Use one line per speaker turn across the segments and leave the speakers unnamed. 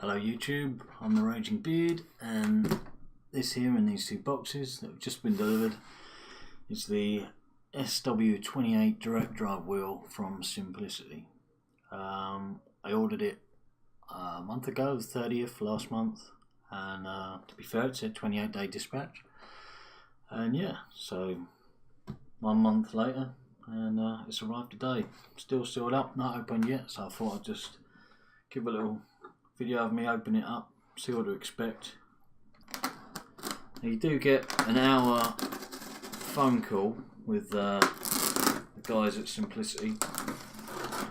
Hello YouTube, I'm the Raging Beard, and this here in these two boxes that have just been delivered is the SW28 direct drive wheel from sim-pli.city. I ordered it a month ago, the 30th last month, and to be fair it said 28-day dispatch, and yeah, so 1 month later and it's arrived today. Still sealed up, not opened yet, so I thought I'd just give a little video of me opening it up, see what to expect. Now you do get an hour phone call with the guys at sim-pli.city.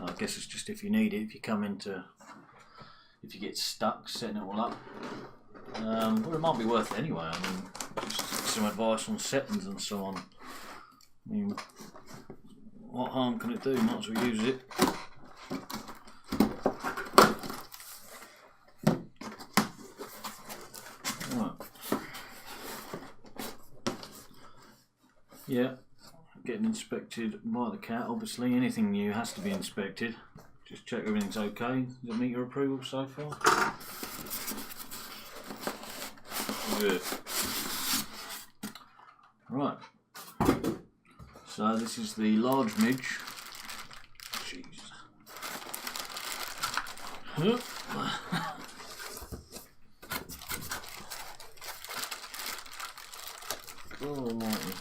I guess it's just if you need it, if you get stuck setting it all up. Well, it might be worth it anyway. I mean, just some advice on settings and so on. I mean, what harm can it do? Might as well use it. Yeah, getting inspected by the cat. Obviously, anything new has to be inspected. Just check everything's okay. Does it meet your approval so far? Good. Right. So this is the large MiGE. Jeez. Oh, almighty.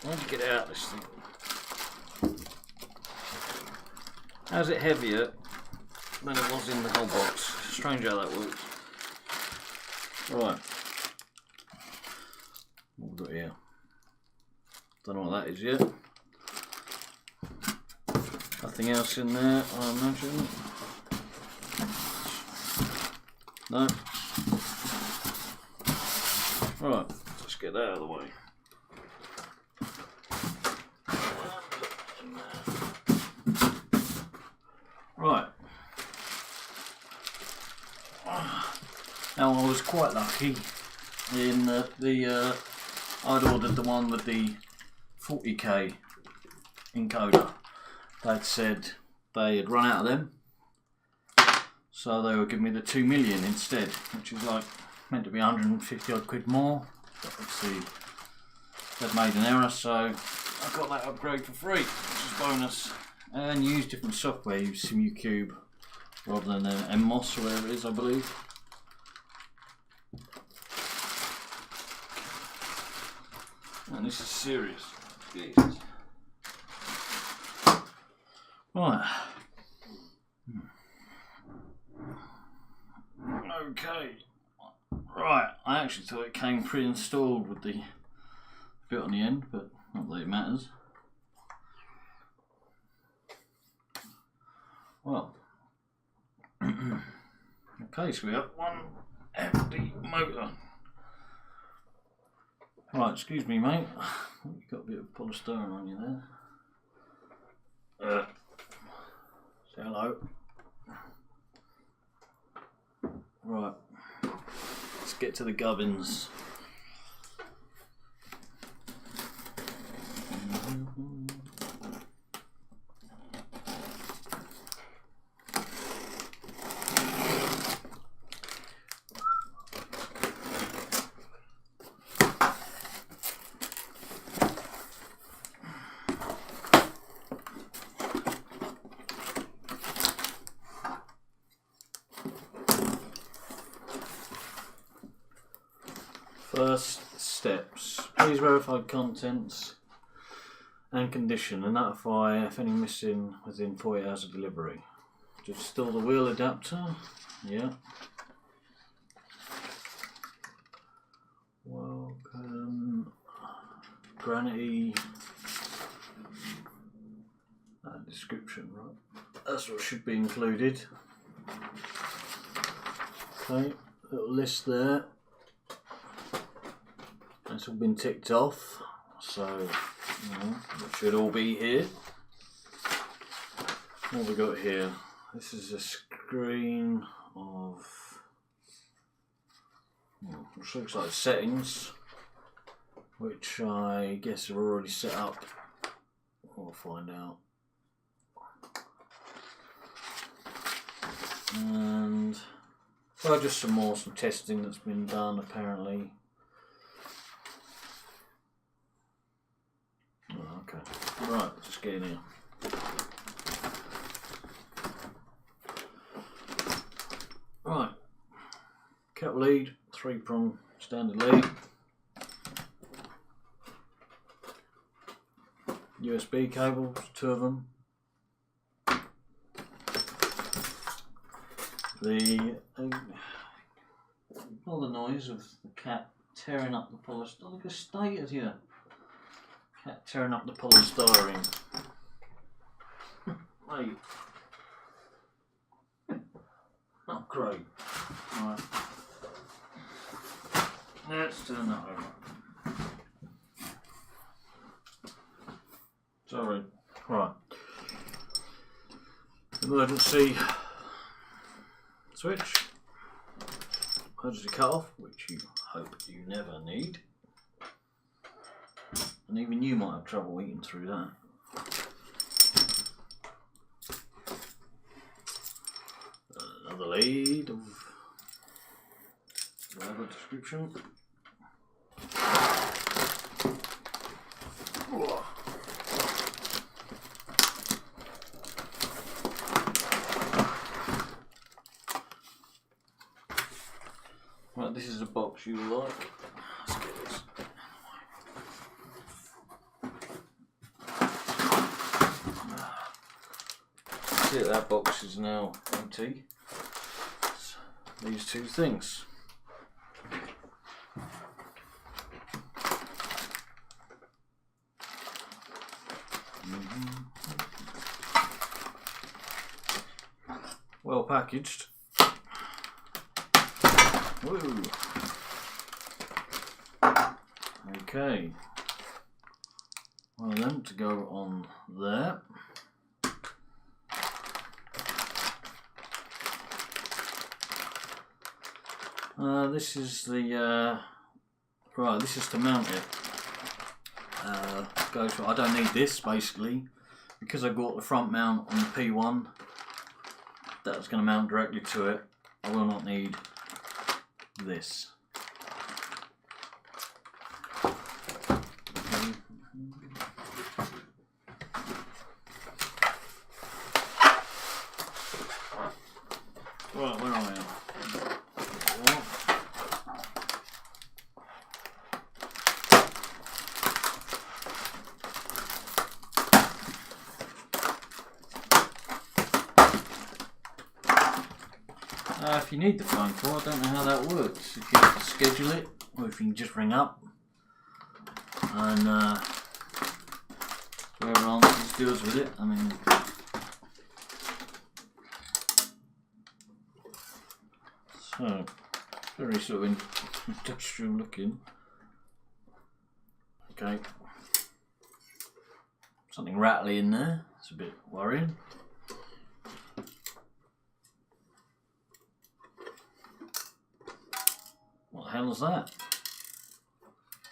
Why'd you get out of this thing? How's it heavier than it was in the whole box? Strange how that works. Right. What have we got here? Don't know what that is yet. Nothing else in there, I imagine. No. Right, let's get that out of the way. Right. Now I was quite lucky in that I'd ordered the one with the 40k encoder. They'd said they had run out of them, so they were giving me the 2 million instead, which is like meant to be 150 odd quid more. But obviously they'd made an error, so I got that upgrade for free, which is bonus. And use different software, use SimuCube rather than MMOS or whatever it is, I believe. And this is serious. Jesus. Right. Okay. Right, I actually thought it came pre-installed with the bit on the end, but not that it matters. Well, okay, so we have one empty motor. Right, excuse me, mate. You've got a bit of polystyrene on you there. Say hello. Right, let's get to the gubbins. First steps, please verify contents and condition and notify if any missing within 48 hours of delivery. To install the wheel adapter, yeah. Welcome, granite, description, right? That's what should be included. Okay, little list there. It's all been ticked off, so it should all be here. What have we got here? This is a screen of which looks like settings, which I guess are already set up. We'll find out. And Well, just some testing that's been done apparently. Oh, okay, right, just get in here. Right, cap lead, 3-prong standard lead. USB cables, 2 of them. All the noise of the cat tearing up the polystyrene. Look at the state of here. Cat tearing up the polystyrene. Mate. Not great. Right. Let's turn that over. Sorry. Right. Emergency switch. Emergency cut off, which you hope you never need. And even you might have trouble eating through that. Another lead of whatever description. Right, this is a box you like. Let's get this. See that box is now empty. It's these 2 things. Well packaged. Woo. Okay, one of them to go on there. This is the right. This is to mount it. I don't need this basically because I got the front mount on the P1. That's going to mount directly to it. I will not need this. Right, where are we? If you need the phone call, I don't know how that works. If you have to schedule it, or if you can just ring up and whoever answers deals with it. I mean, so very sort of industrial looking. Okay, something rattly in there. It's a bit worrying. What the hell is that?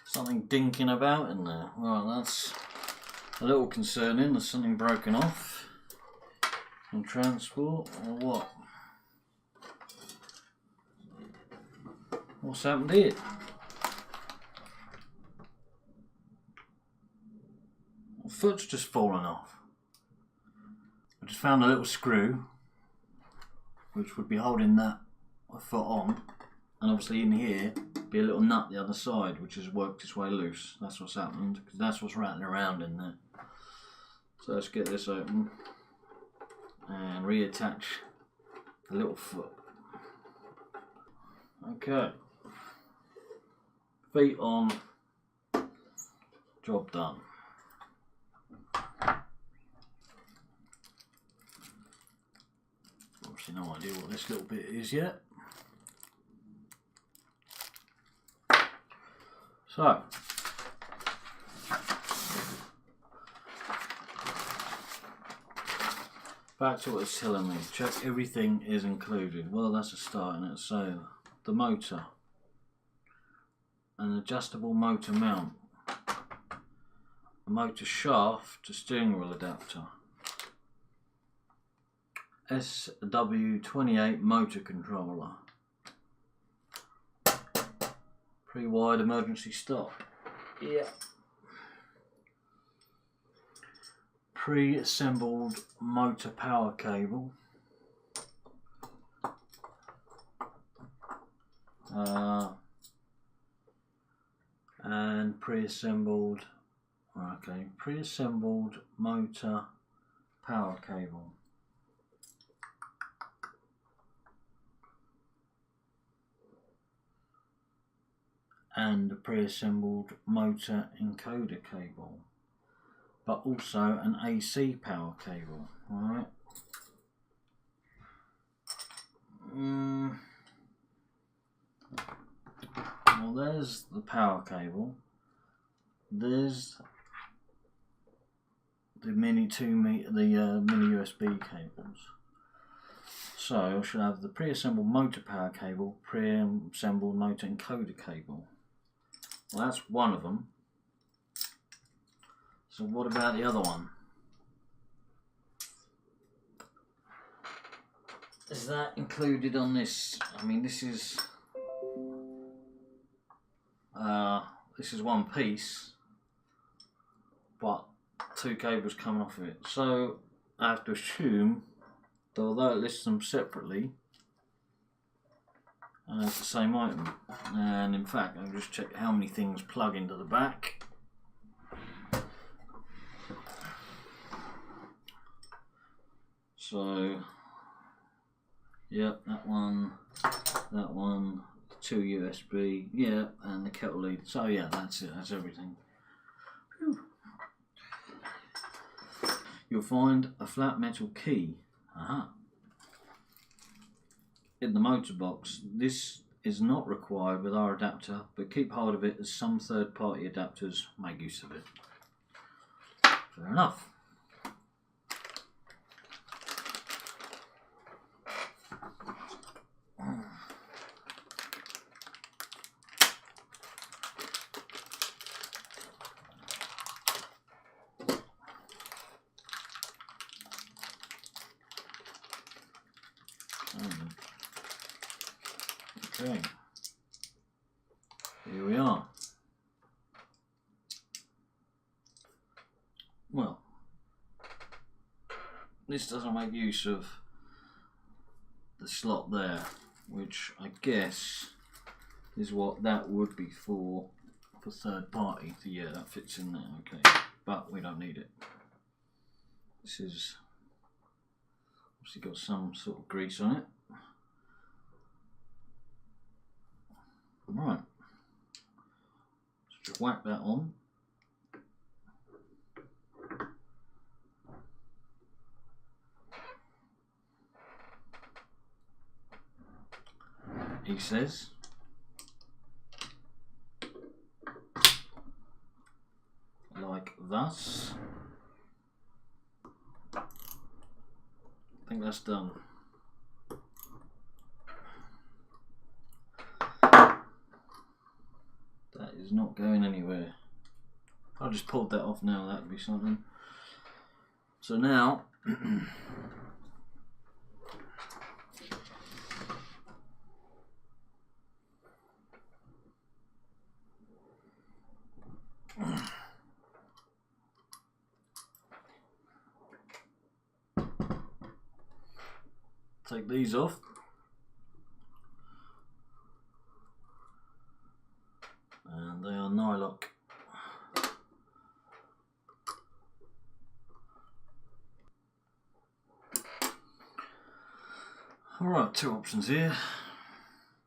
Something dinking about in there. Well, that's a little concerning. There's something broken off on transport or what? What's happened here? My foot's just fallen off. I just found a little screw which would be holding that foot on. And obviously in here, be a little nut the other side, which has worked its way loose. That's what's happened, because that's what's rattling around in there. So let's get this open and reattach the little foot. Okay. Feet on, job done. Obviously no idea what this little bit is yet. So, back to what it's telling me. Check everything is included. Well, that's a start in it. So, the motor, an adjustable motor mount, a motor shaft to steering wheel adapter, OSW 28 motor controller, Pre-wired emergency stop. Yeah. Pre-assembled motor power cable. And pre-assembled. Okay, pre-assembled motor power cable. And a pre-assembled motor encoder cable, but also an AC power cable. Alright. Well, there's the power cable. There's the mini USB cables. So I should have the pre-assembled motor power cable, pre-assembled motor encoder cable. Well, that's one of them. So what about the other one? Is that included on this? I mean, this is one piece, but two cables coming off of it. So I have to assume that although it lists them separately, it's the same item. And in fact, I'll just check how many things plug into the back. So, yep, that one, 2 USB, yeah, and the kettle lead. So yeah, that's it, that's everything. Whew. You'll find a flat metal key. In the motor box. This is not required with our adapter, but keep hold of it as some third-party adapters make use of it. Fair enough. Okay, here we are. Well, this doesn't make use of the slot there, which I guess is what that would be for third party. So yeah, that fits in there, okay, but we don't need it. This is obviously got some sort of grease on it. Right, just whack that on. He says, like thus. I think that's done. That is not going anywhere. If I just pulled that off now, that would be something. So now, take these off. And they are nylock. Alright, two options here.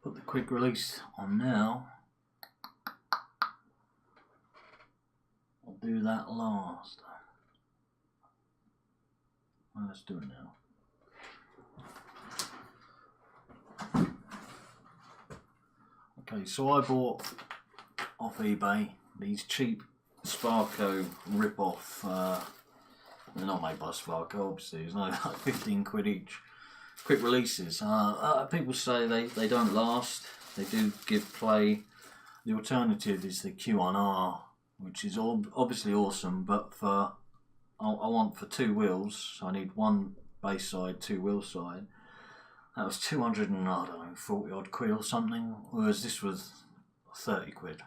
Put the quick release on now. I'll do that last. Well, let's do it now. Okay, so I bought off eBay these cheap Sparco rip-off. They're not made by Sparco, obviously. It's like 15 quid each. Quick releases. People say they don't last. They do give play. The alternative is the Q1R, which is obviously awesome, but I want for two wheels. So I need one base side, two wheel side. That was 240 odd quid or something, whereas this was 30 quid.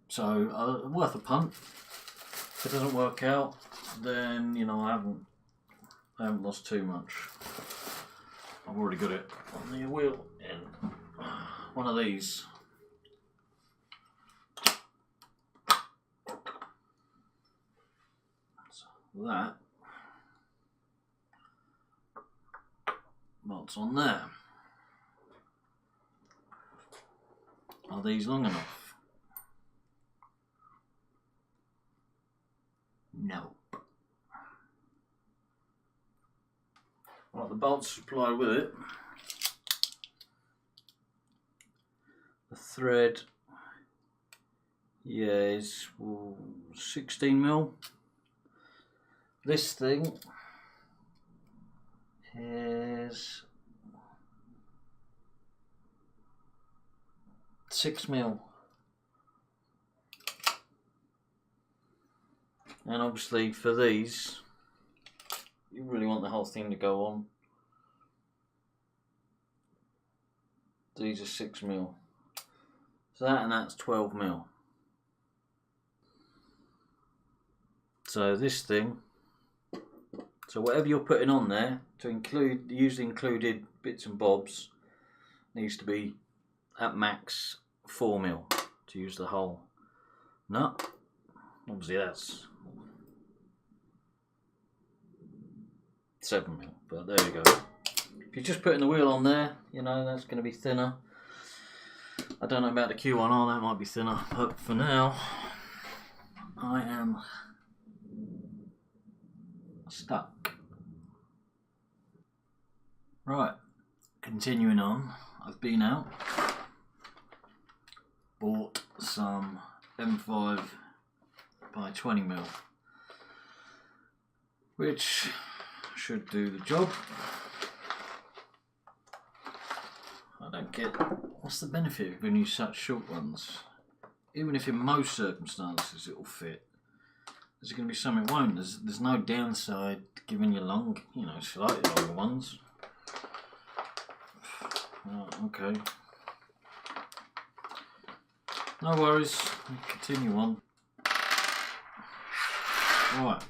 So worth a punt. If it doesn't work out, then you know I haven't lost too much. I've already got it on the wheel in one of these. So that bolts on there. Are these long enough? No. Right, the bolts supplied with it. The thread, yeah, is 16mm. This thing is 6mm. And obviously for these, you really want the whole thing to go on. These are 6mm. So that and that's 12mm. So this thing, so whatever you're putting on there, use the included bits and bobs, needs to be at max 4mm to use the whole nut. Obviously that's 7mm, but there you go. If you're just putting the wheel on there, you know, that's going to be thinner. I don't know about the Q1R, that might be thinner, but for now, I am stuck. Right, continuing on, I've been out, bought some M5 by 20mm, which should do the job. I don't get, what's the benefit of when you use such short ones? Even if in most circumstances it will fit, there's going to be some it won't. There's no downside to giving you long, you know, slightly longer ones. Oh, okay. No worries, we'll continue on. Right.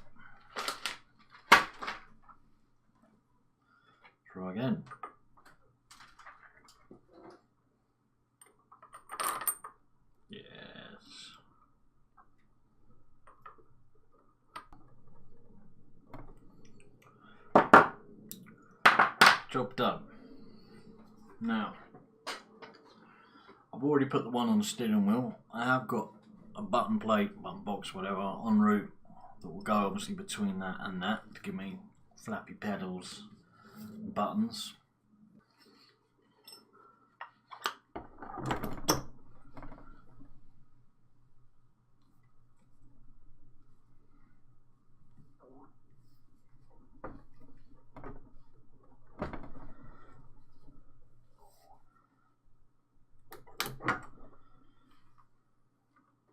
Try again. Yes. Job done. Now, I've already put the one on the steering wheel. I have got a button plate, button box, whatever, en route that will go obviously between that and that to give me flappy pedals and buttons.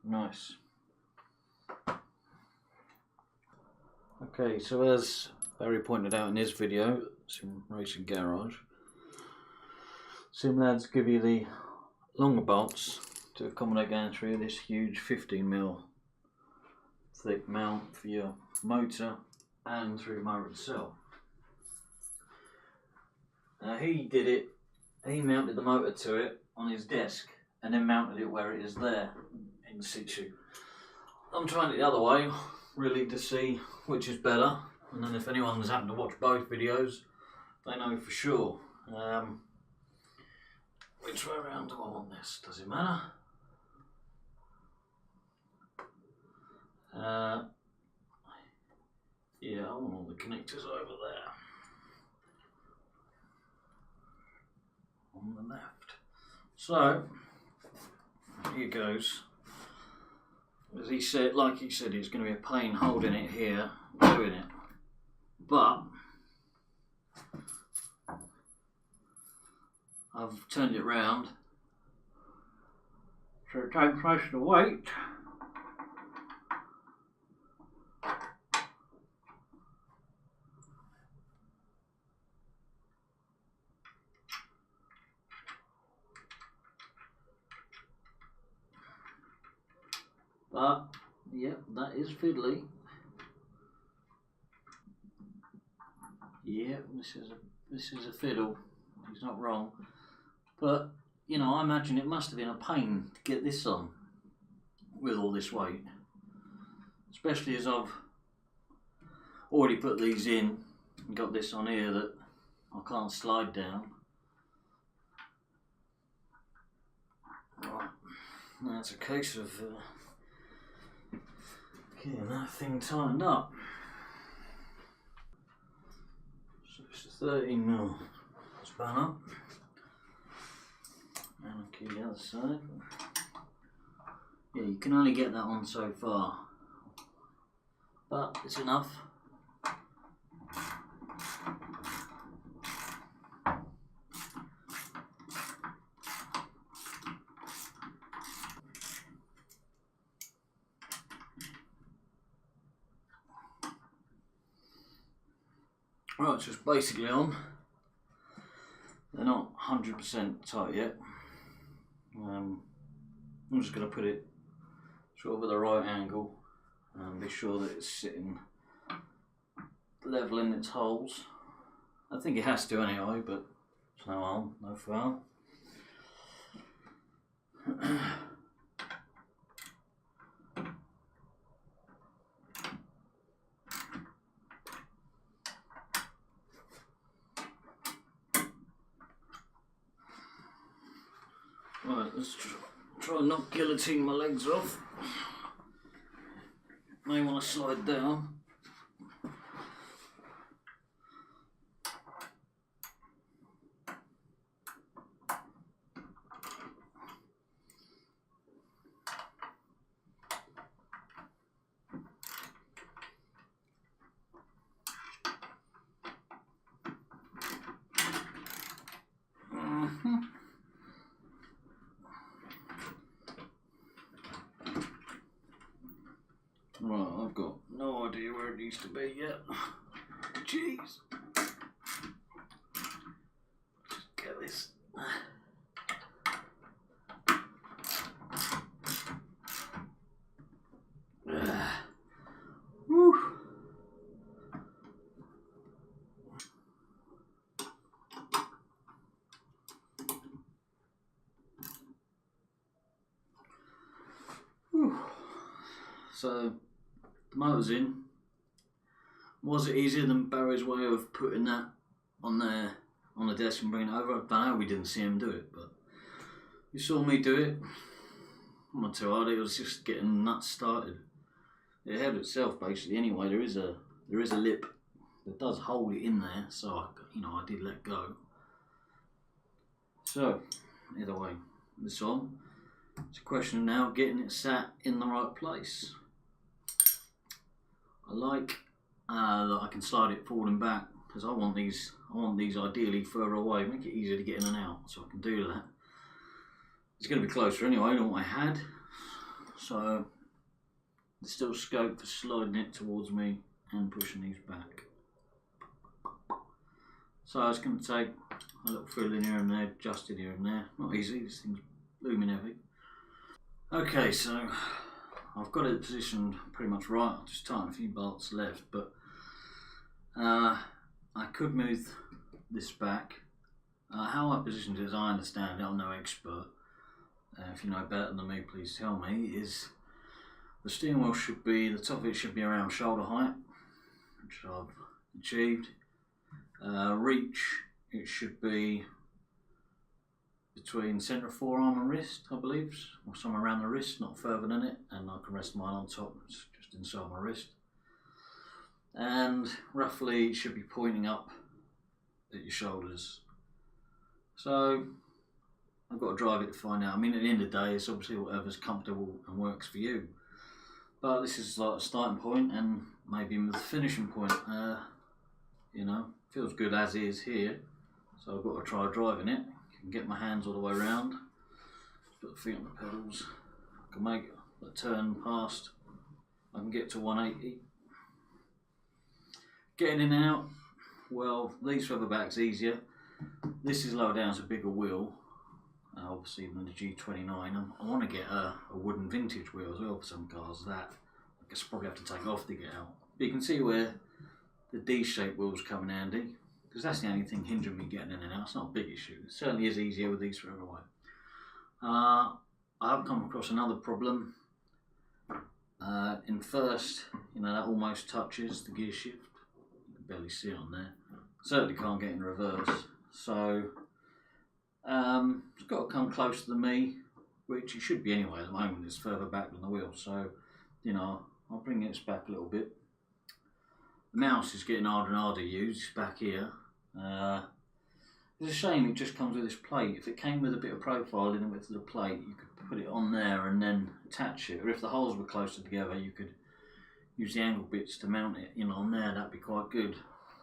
Nice. Okay, so as Barry pointed out in his video, Sim Racing Garage, Sim lads give you the longer bolts to accommodate going through this huge 15mm thick mount for your motor and through the motor itself. Now he did it, he mounted the motor to it on his desk and then mounted it where it is there in situ. I'm trying it the other way, really, to see which is better, and then if anyone's happened to watch both videos, they know for sure. Which way around do I want this? Does it matter? Yeah, I want all the connectors over there. On the left. So, here goes. As he said, like he said, it's going to be a pain holding it here, doing it. But I've turned it round, so it takes most of the weight. But yep, that is fiddly. Yeah, this is a fiddle. He's not wrong. But you know, I imagine it must have been a pain to get this on with all this weight, especially as I've already put these in and got this on here that I can't slide down. Right, that's a case of getting that thing tightened up. So it's 13mm spanner, and I'll keep the other side. Yeah, you can only get that on so far, but it's enough. Right, it's just basically on. They're not 100% tight yet. I'm just going to put it sort of at the right angle and be sure that it's sitting level in its holes. I think it has to anyway, but it's no harm, no foul. Right, let's try and not guillotine my legs off. May want to slide down. Right, I've got no idea where it needs to be yet. Jeez. Just get this. Whew. Whew. So the motor's in. Was it easier than Barry's way of putting that on there on the desk and bringing it over? I don't know, we didn't see him do it, but you saw me do it. I'm not too hard, it was just getting nuts started. It held itself basically anyway. There is a lip that does hold it in there, so I did let go. So either way, it's on. It's a question of now getting it sat in the right place. I like that I can slide it forward and back because I want these ideally further away, make it easier to get in and out, so I can do that. It's going to be closer anyway than what I had, so there's still scope for sliding it towards me and pushing these back. So it's going to take a little fiddling here and there, adjusting here and there. Not easy, this thing's blooming heavy. Okay, so I've got it positioned pretty much right. I'll just tighten a few bolts left, but I could move this back. How I positioned it, as I understand it, I'm no expert. If you know better than me, please tell me. Is the steering wheel should be, the top of it should be around shoulder height, which I've achieved. Reach, it should be between centre of forearm and wrist, I believe, or somewhere around the wrist, not further than it, and I can rest mine on top, it's just inside my wrist. And roughly it should be pointing up at your shoulders. So I've got to drive it to find out. I mean, at the end of the day, it's obviously whatever's comfortable and works for you. But this is like a starting point and maybe the finishing point. Feels good as is here. So I've got to try driving it. I can get my hands all the way around. Put the feet on the pedals. I can make a turn past. I can get to 180. Getting in and out, well, these further back's easier. This is lower down, it's a bigger wheel. obviously than the G29. I want to get a wooden vintage wheel as well for some cars. That I guess probably have to take off to get out. But you can see where the D-shaped wheels come in handy, because that's the only thing hindering me getting in and out. It's not a big issue. It certainly is easier with these further away. I have come across another problem. In first, that almost touches the gear shift. You can barely see it on there. Certainly can't get in reverse. So it's got to come closer than me, which it should be anyway. At the moment, it's further back than the wheel. So, I'll bring this back a little bit. The mouse is getting harder and harder to use. It's back here. It's a shame it just comes with this plate. If it came with a bit of profile in the width of the plate, you could put it on there and then attach it. Or if the holes were closer together, you could use the angle bits to mount it on there. That'd be quite good.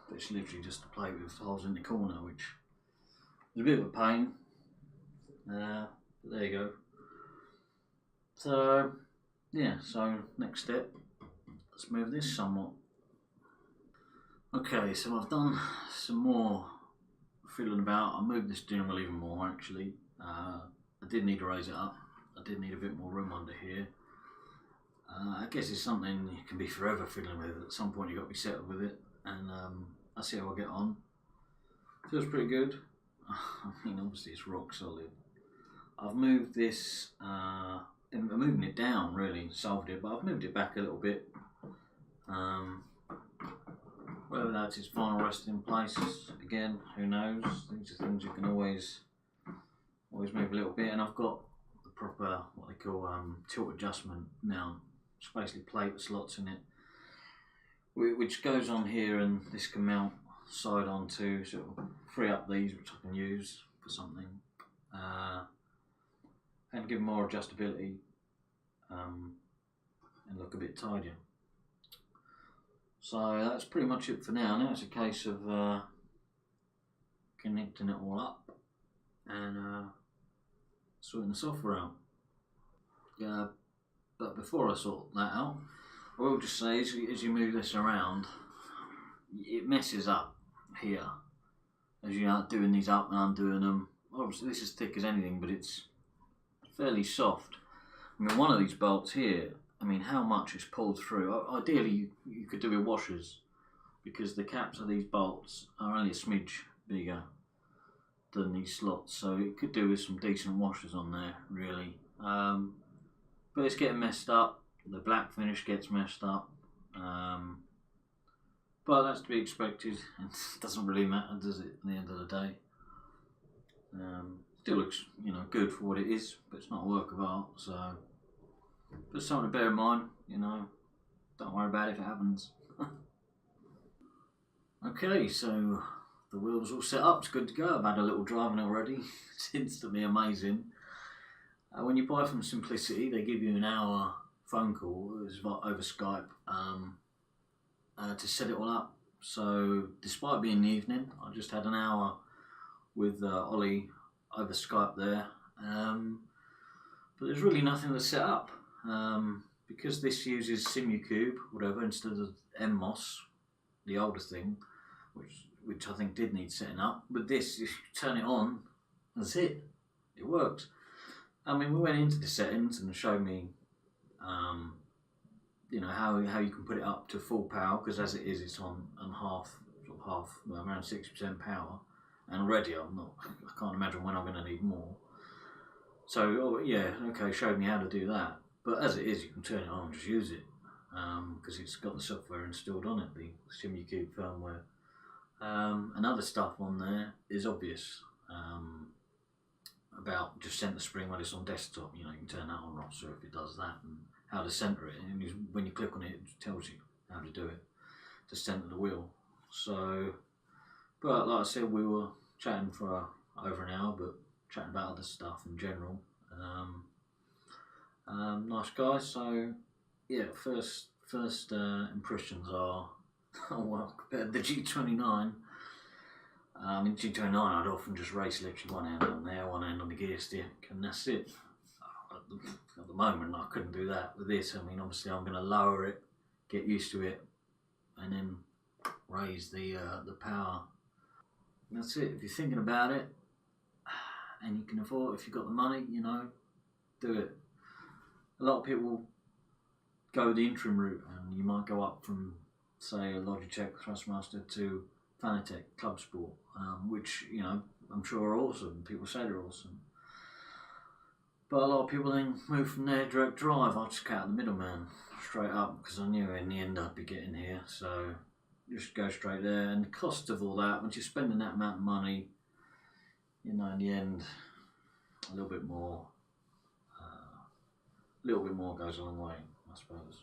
But it's literally just a plate with holes in the corner, which is a bit of a pain. But there you go. So, yeah, so next step, let's move this somewhat. Okay, so I've done some more fiddling about. I moved this steering wheel even more actually. I did need to raise it up. I did need a bit more room under here. I guess it's something you can be forever fiddling with. At some point you've got to be settled with it, and I'll see how I get on. Feels pretty good. I mean, obviously it's rock solid. I've moved this, I'm moving it down really, solved it, but I've moved it back a little bit. Whether that's its final resting place, again, who knows. These are things you can always move a little bit, and I've got the proper, what they call tilt adjustment now. It's basically plate with slots in it, which goes on here, and this can mount side on to sort of free up these, which I can use for something, and give more adjustability and look a bit tidier. So that's pretty much it for now. Now it's a case of connecting it all up and sorting the software out. Yeah, but before I sort that out, I will just say, as you move this around, it messes up here. As you are doing these up and undoing them. Obviously this is thick as anything, but it's fairly soft. I mean, one of these bolts here, I mean, how much is pulled through? Ideally, you could do with washers, because the caps of these bolts are only a smidge bigger than these slots, so it could do with some decent washers on there, really. But it's getting messed up. The black finish gets messed up, but that's to be expected. It doesn't really matter, does it? At the end of the day, still looks, good for what it is, but it's not a work of art. So, but something to bear in mind. Don't worry about it if it happens. Okay, so the wheel's all set up. It's good to go. I've had a little driving already. It's instantly amazing. When you buy from sim-pli.city, they give you an hour phone call over Skype to set it all up. So despite being the evening, I just had an hour with Ollie over Skype there. But there's really nothing to set up. Because this uses Simulcube, whatever, instead of MMOS, the older thing, which I think did need setting up. With this, if you turn it on, that's it. It works. I mean, we went into the settings and showed me, how you can put it up to full power, because as it is, it's on around 60% power, and already I can't imagine when I'm going to need more. So yeah, okay, showed me how to do that. But as it is, you can turn it on and just use it, because it's got the software installed on it, the Simulcube firmware. And other stuff on there is obvious, about just center spring when it's on desktop. You can turn that on or off, so if it does that, and how to center it. And when you click on it, it tells you how to do it to center the wheel. So, but like I said, we were chatting for over an hour, but chatting about other stuff in general. Nice guy. So yeah, first impressions are well, compared to the G29. In G29 I'd often just race literally one hand on there, one hand on the gear stick, and that's it. At the moment I couldn't do that with this. I mean, obviously I'm going to lower it, get used to it, and then raise the power. And that's it. If you're thinking about it, and you can afford, if you've got the money, you know, do it. A lot of people go the interim route, and you might go up from, say, a Logitech Thrustmaster to Fanatec Club Sport, which, you know, I'm sure are awesome. People say they're awesome. But a lot of people then move from there direct drive. I just cut out the middleman straight up, because I knew in the end I'd be getting here. So just go straight there. And the cost of all that, once you're spending that amount of money, you know, in the end, a little bit more goes a long way, I suppose.